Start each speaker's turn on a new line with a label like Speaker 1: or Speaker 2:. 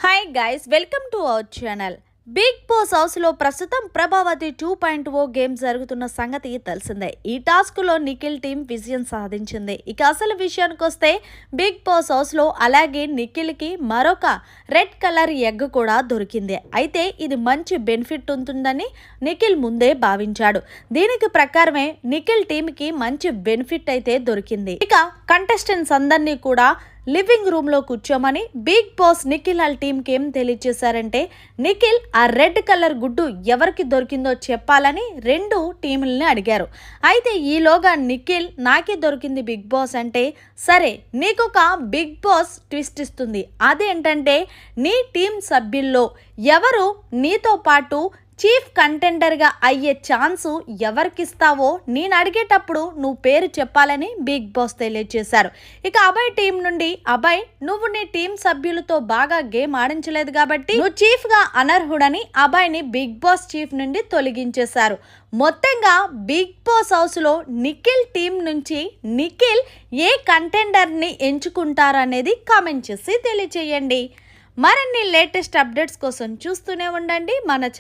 Speaker 1: Hi guys, welcome to our channel. Bigg Boss హౌస్లో ప్రస్తుతం Prabhavati 2.0 game జరుగుతున్న సంగతి తెలిసిందే. ఈ టాస్క్లో నిఖిల్ టీం విజయం సాధించింది. ఇక అసలు విషయానికి వస్తే బిగ్ బాస్ హౌస్లో అలాగే నిఖిల్కి మరొక రెడ్ కలర్ ఎగ్ కూడా దొరికింది. అయితే ఇది మంచి బెనిఫిట్ ఉంటుందని నిఖిల్ ముందే భావించాడు. దీనికి ప్రకారమే నిఖిల్ టీంకి మంచి బెనిఫిట్ అయితే దొరికింది. ఇక కంటెస్టెంట్స్ అందరినీ కూడా లివింగ్ రూమ్ లో కూర్చోమని బిగ్ బాస్ నిఖిల్ వాళ్ళ టీంకి ఏం తెలియజేశారంటే, నిఖిల్ ఆ రెడ్ కలర్ గుడ్డు ఎవరికి దొరికిందో చెప్పాలని రెండు టీముల్ని అడిగారు. అయితే ఈలోగా నిఖిల్ నాకే దొరికింది బిగ్ బాస్ అంటే, సరే నీకొక బిగ్ బాస్ ట్విస్ట్ ఇస్తుంది. అదేంటంటే నీ టీం సభ్యుల్లో ఎవరు నీతో పాటు చీఫ్ కంటెండర్గా అయ్యే ఛాన్సు ఎవరికిస్తావో నేను అడిగేటప్పుడు నువ్వు పేరు చెప్పాలని బిగ్ బాస్ తెలియజేశారు. ఇక అభయ్ టీం నుండి, అభయ్ నువ్వు నీ టీం సభ్యులతో బాగా గేమ్ ఆడించలేదు కాబట్టి నువ్వు చీఫ్గా అనర్హుడని అభయ్ని బిగ్ బాస్ చీఫ్ నుండి తొలగించేశారు. మొత్తంగా బిగ్ బాస్ హౌస్లో నిఖిల్ టీం నుంచి నిఖిల్ ఏ కంటెండర్ని ఎంచుకుంటారనేది కామెంట్ చేసి తెలియజేయండి. మరిన్ని లేటెస్ట్ అప్డేట్స్ కోసం చూస్తూనే ఉండండి మన ఛానల్.